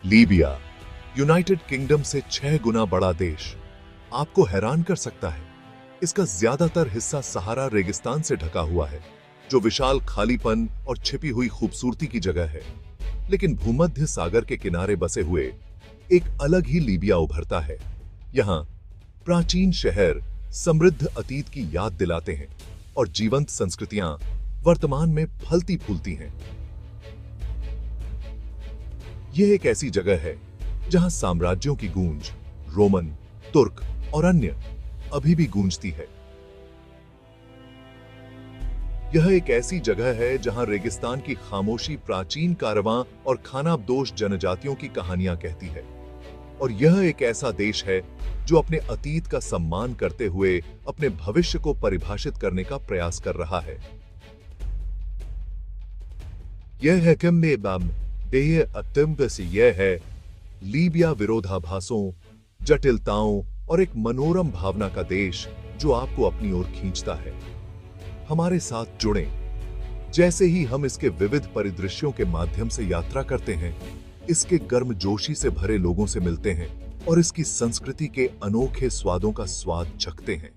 Libya, United kingdom से 6 गुना बड़ा देश, आपको हैरान कर सकता है। इसका ज्यादातर हिस्सा सहारा रेगिस्तान से ढका हुआ है, जो विशाल खालीपन और छिपी हुई खूबसूरती की जगह है। लेकिन भूमध्य सागर के किनारे बसे हुए एक अलग ही लीबिया उभरता है। यहाँ प्राचीन शहर समृद्ध अतीत की याद दिलाते हैं और जीवंत संस्कृतियां वर्तमान में फलती फूलती हैं। यह एक ऐसी जगह है जहां साम्राज्यों की गूंज रोमन, तुर्क और अन्य अभी भी गूंजती है। यह एक ऐसी जगह है जहां रेगिस्तान की खामोशी प्राचीन कारवां और खानाबदोश जनजातियों की कहानियां कहती है। और यह एक ऐसा देश है जो अपने अतीत का सम्मान करते हुए अपने भविष्य को परिभाषित करने का प्रयास कर रहा है। यह है यह है लीबिया, विरोधाभासों, जटिलताओं और एक मनोरम भावना का देश जो आपको अपनी ओर खींचता है। हमारे साथ जुड़ें जैसे ही हम इसके विविध परिदृश्यों के माध्यम से यात्रा करते हैं, इसके गर्मजोशी से भरे लोगों से मिलते हैं और इसकी संस्कृति के अनोखे स्वादों का स्वाद चखते हैं।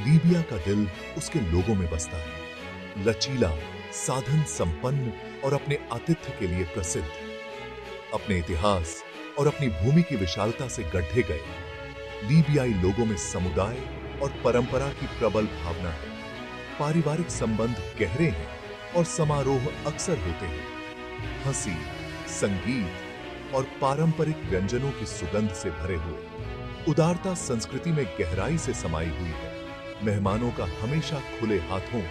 लीबिया का दिल उसके लोगों में बसता है, लचीला, साधन संपन्न और अपने आतिथ्य के लिए प्रसिद्ध। अपने इतिहास और अपनी भूमि की विशालता से गढ़े गए लीबियाई लोगों में समुदाय और परंपरा की प्रबल भावना है। पारिवारिक संबंध गहरे हैं और समारोह अक्सर होते हैं। हंसी, संगीत और पारंपरिक व्यंजनों की सुगंध से भरे हुए उदारता संस्कृति में गहराई से समाई हुई है। मेहमानों का हमेशा खुले हाथों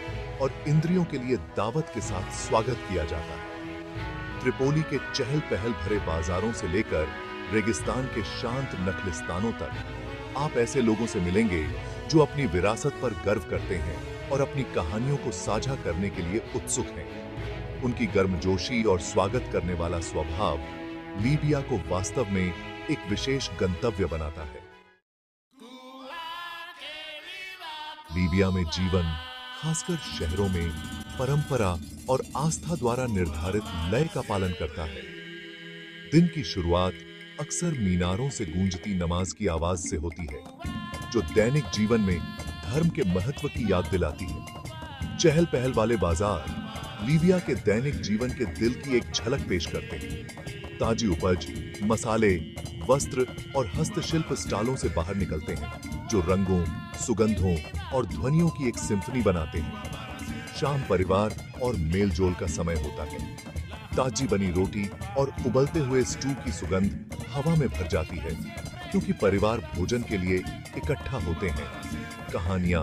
और इंद्रियों के लिए दावत के साथ स्वागत किया जाता है। त्रिपोली के चहल पहल भरे बाजारों से लेकर रेगिस्तान के शांत नखलिस्तानों तक आप ऐसे लोगों से मिलेंगे जो अपनी विरासत पर गर्व करते हैं और अपनी कहानियों को साझा करने के लिए उत्सुक हैं। उनकी गर्मजोशी और स्वागत करने वाला स्वभाव लीबिया को वास्तव में एक विशेष गंतव्य बनाता है। लीबिया में जीवन, खासकर शहरों में, परंपरा और आस्था द्वारा निर्धारित लय का पालन करता है। दिन की शुरुआत अक्सर मीनारों से गूंजती नमाज की आवाज से होती है, जो दैनिक जीवन में धर्म के महत्व की याद दिलाती है। चहल पहल वाले बाजार लीबिया के दैनिक जीवन के दिल की एक झलक पेश करते हैं। ताजी उपज, मसाले, वस्त्र और हस्तशिल्प स्टॉलों से बाहर निकलते हैं, जो रंगों, सुगंधों और ध्वनियों की एक सिम्फनी बनाते हैं। शाम परिवार और मेलजोल का समय होता है। ताजी बनी रोटी और उबलते हुए स्टू की सुगंध हवा में भर जाती है, क्योंकि परिवार भोजन के लिए इकट्ठा होते हैं, कहानियां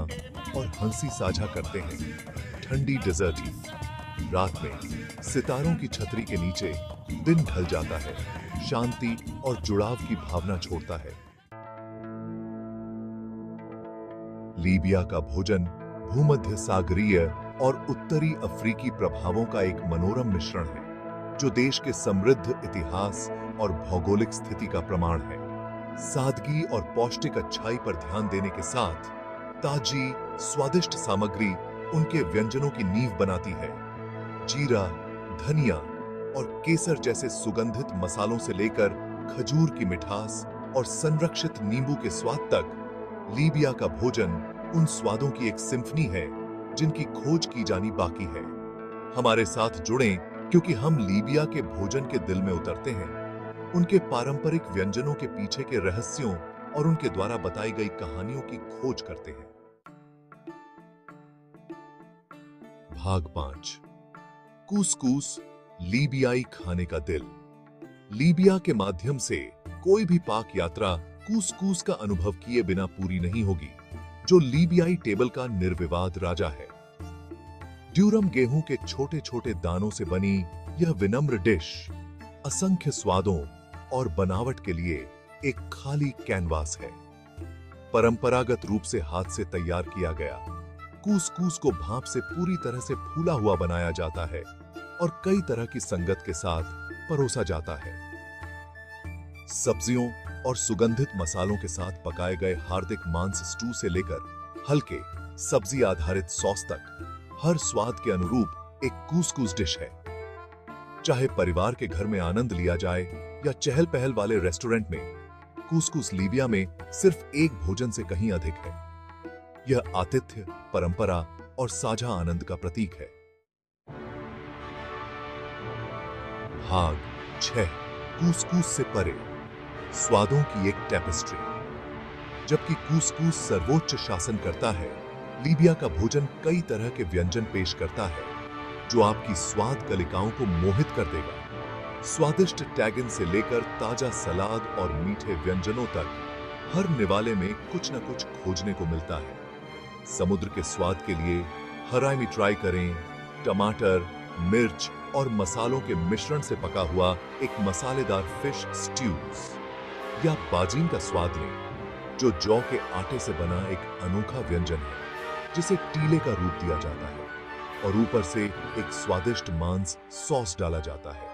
और हंसी साझा करते हैं। ठंडी डेजर्टी रात में सितारों की छतरी के नीचे दिन ढल जाता है, शांति और जुड़ाव की भावना छोड़ता है। लीबिया का भोजन भूमध्य सागरीय और उत्तरी अफ्रीकी प्रभावों का एक मनोरम मिश्रण है, जो देश के समृद्ध इतिहास और भौगोलिक स्थिति का प्रमाण है। सादगी और पौष्टिक अच्छाई पर ध्यान देने के साथ ताजी, स्वादिष्ट सामग्री उनके व्यंजनों की नींव बनाती है। जीरा, धनिया और केसर जैसे सुगंधित मसालों से लेकर खजूर की मिठास और संरक्षित नींबू के स्वाद तक, लीबिया का भोजन उन स्वादों की एक सिम्फनी है जिनकी खोज की जानी बाकी है। हमारे साथ जुड़ें क्योंकि हम लीबिया के भोजन के दिल में उतरते हैं, उनके पारंपरिक व्यंजनों के पीछे के रहस्यों और उनके द्वारा बताई गई कहानियों की खोज करते हैं। भाग 5, कूसकूस, लीबियाई खाने का दिल। लीबिया के माध्यम से कोई भी पाक यात्रा कूसकूस का अनुभव किए बिना पूरी नहीं होगी, जो लीबियाई टेबल का निर्विवाद राजा है। ड्यूरम गेहूं के छोटे छोटे दानों से बनी यह विनम्र डिश असंख्य स्वादों और बनावट के लिए एक खाली कैनवास है। परंपरागत रूप से हाथ से तैयार किया गया कूसकूस को भाप से पूरी तरह से फूला हुआ बनाया जाता है और कई तरह की संगत के साथ परोसा जाता है। सब्जियों और सुगंधित मसालों के साथ पकाए गए हार्दिक मांस स्टू से लेकर हल्के सब्जी आधारित सॉस तक, हर स्वाद के अनुरूप एक कूसकूस डिश है। चाहे परिवार के घर में आनंद लिया जाए या चहल पहल वाले रेस्टोरेंट में, कुसकुस लीबिया में सिर्फ एक भोजन से कहीं अधिक है। यह आतिथ्य, परंपरा और साझा आनंद का प्रतीक है। भाग 6, कुसकुस से परे, स्वादों की एक टेपेस्ट्री। जबकि कुसकुस सर्वोच्च शासन करता है, लीबिया का भोजन कई तरह के व्यंजन पेश करता है जो आपकी स्वाद कलिकाओं को मोहित कर देगा। स्वादिष्ट टैगिन से लेकर ताजा सलाद और मीठे व्यंजनों तक हर निवाले में कुछ न कुछ खोजने को मिलता है। समुद्र के स्वाद के लिए हरामी ट्राई करें। टमाटर, मिर्च और मसालों के मिश्रण से पका हुआ एक मसालेदार फिश स्ट्यूज, या बाजीन का स्वाद लें जो जौ के आटे से बना एक अनोखा व्यंजन है जिसे टीले का रूप दिया जाता है और ऊपर से एक स्वादिष्ट मांस सॉस डाला जाता है।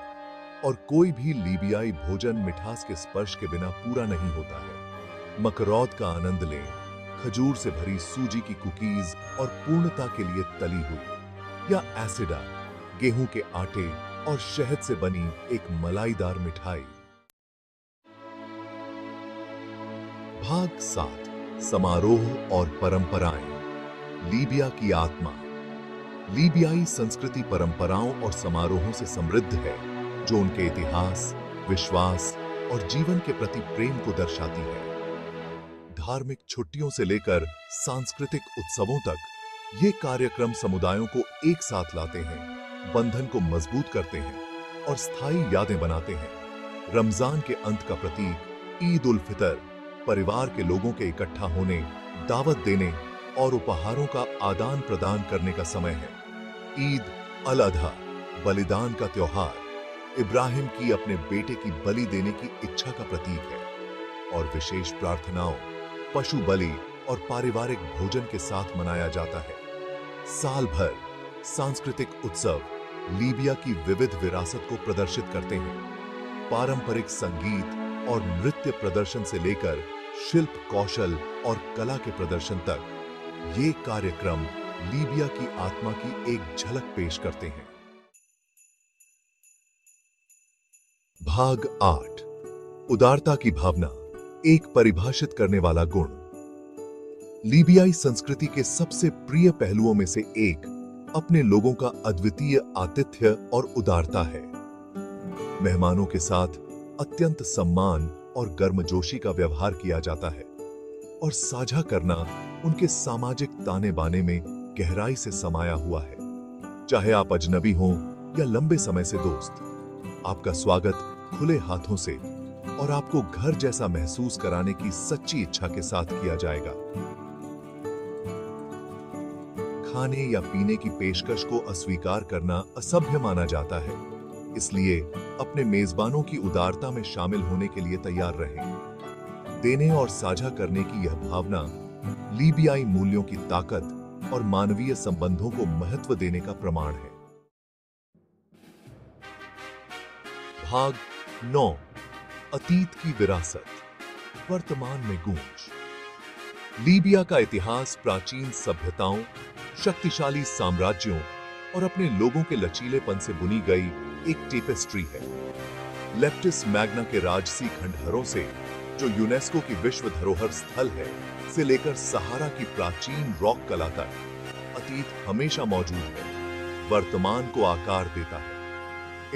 और कोई भी लीबियाई भोजन मिठास के स्पर्श के बिना पूरा नहीं होता है। मकरौद का आनंद लें, खजूर से भरी सूजी की कुकीज और पूर्णता के लिए तली हुई, या एसिडा, गेहूं के आटे और शहद से बनी एक मलाईदार मिठाई। भाग 7, समारोह और परंपराएं। लीबिया की आत्मा। लीबियाई संस्कृति परंपराओं और समारोहों से समृद्ध है जो उनके इतिहास, विश्वास और जीवन के प्रति प्रेम को दर्शाती है। धार्मिक छुट्टियों से लेकर सांस्कृतिक उत्सवों तक ये कार्यक्रम समुदायों को एक साथ लाते हैं, बंधन को मजबूत करते हैं और स्थायी यादें बनाते हैं। रमजान के अंत का प्रतीक ईद उल फितर परिवार के लोगों के इकट्ठा होने, दावत देने और उपहारों का आदान प्रदान करने का समय है। ईद अल अधा, बलिदान का त्योहार, इब्राहिम की अपने बेटे की बलि देने की इच्छा का प्रतीक है और विशेष प्रार्थनाओं, पशु बलि और पारिवारिक भोजन के साथ मनाया जाता है। साल भर सांस्कृतिक उत्सव लीबिया की विविध विरासत को प्रदर्शित करते हैं। पारंपरिक संगीत और नृत्य प्रदर्शन से लेकर शिल्प कौशल और कला के प्रदर्शन तक, ये कार्यक्रम लीबिया की आत्मा की एक झलक पेश करते हैं। भाग 8, उदारता की भावना, एक परिभाषित करने वाला गुण। लीबियाई संस्कृति के सबसे प्रिय पहलुओं में से एक अपने लोगों का अद्वितीय आतिथ्य और उदारता है। मेहमानों के साथ अत्यंत सम्मान और गर्मजोशी का व्यवहार किया जाता है और साझा करना उनके सामाजिक ताने बाने में गहराई से समाया हुआ है। चाहे आप अजनबी हों या लंबे समय से दोस्त, आपका स्वागत खुले हाथों से और आपको घर जैसा महसूस कराने की सच्ची इच्छा के साथ किया जाएगा। खाने या पीने की पेशकश को अस्वीकार करना असभ्य माना जाता है, इसलिए अपने मेजबानों की उदारता में शामिल होने के लिए तैयार रहें। देने और साझा करने की यह भावना लीबियाई मूल्यों की ताकत और मानवीय संबंधों को महत्व देने का प्रमाण है। भाग 9, अतीत की विरासत, वर्तमान में गूंज। लीबिया का इतिहास प्राचीन सभ्यताओं, शक्तिशाली साम्राज्यों और अपने लोगों के लचीलेपन से बुनी गई एक टेपेस्ट्री है। लेप्टिस मैग्ना के राजसी खंडहरों से, जो यूनेस्को की विश्व धरोहर स्थल है, से लेकर सहारा की प्राचीन रॉक कला तक, अतीत हमेशा मौजूद है, वर्तमान को आकार देता है।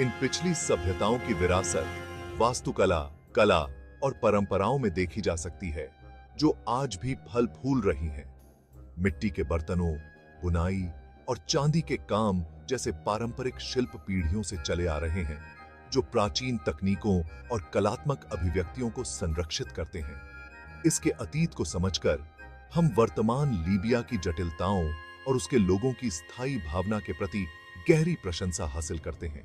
इन पिछली सभ्यताओं की विरासत वास्तुकला, कला और परंपराओं में देखी जा सकती है, जो आज भी फल फूल रही हैं। मिट्टी के बर्तनों, बुनाई और चांदी के काम जैसे पारंपरिक शिल्प पीढ़ियों से चले आ रहे हैं, जो प्राचीन तकनीकों और कलात्मक अभिव्यक्तियों को संरक्षित करते हैं। इसके अतीत को समझकर हम वर्तमान लीबिया की जटिलताओं और उसके लोगों की स्थायी भावना के प्रति गहरी प्रशंसा हासिल करते हैं।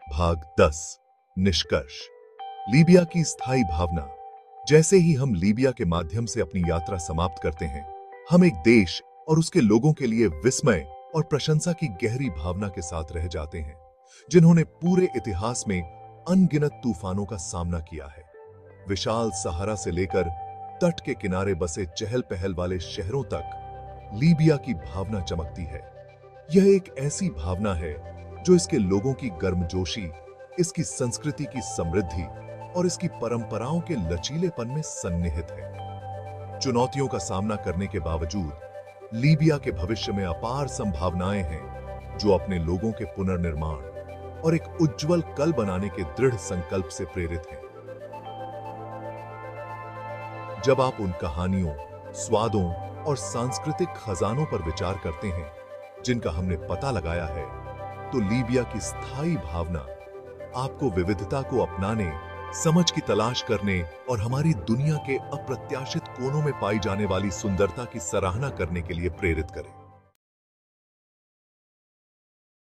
भाग 10, निष्कर्ष। लीबिया की स्थायी भावना। जैसे ही हम लीबिया के माध्यम से अपनी यात्रा समाप्त करते हैं, हम एक देश और उसके लोगों के लिए विस्मय और प्रशंसा की गहरी भावना के साथ रह जाते हैं, जिन्होंने पूरे इतिहास में अनगिनत तूफानों का सामना किया है। विशाल सहारा से लेकर तट के किनारे बसे चहल पहल वाले शहरों तक लीबिया की भावना चमकती है। यह एक ऐसी भावना है जो इसके लोगों की गर्मजोशी, इसकी संस्कृति की समृद्धि और इसकी परंपराओं के लचीलेपन में सन्निहित है। चुनौतियों का सामना करने के बावजूद लीबिया के भविष्य में अपार संभावनाएं हैं, जो अपने लोगों के पुनर्निर्माण और एक उज्जवल कल बनाने के दृढ़ संकल्प से प्रेरित हैं। जब आप उन कहानियों, स्वादों और सांस्कृतिक खजानों पर विचार करते हैं जिनका हमने पता लगाया है, तो लीबिया की स्थायी भावना आपको विविधता को अपनाने, समझ की तलाश करने और हमारी दुनिया के अप्रत्याशित कोनों में पाई जाने वाली सुंदरता की सराहना करने के लिए प्रेरित करे।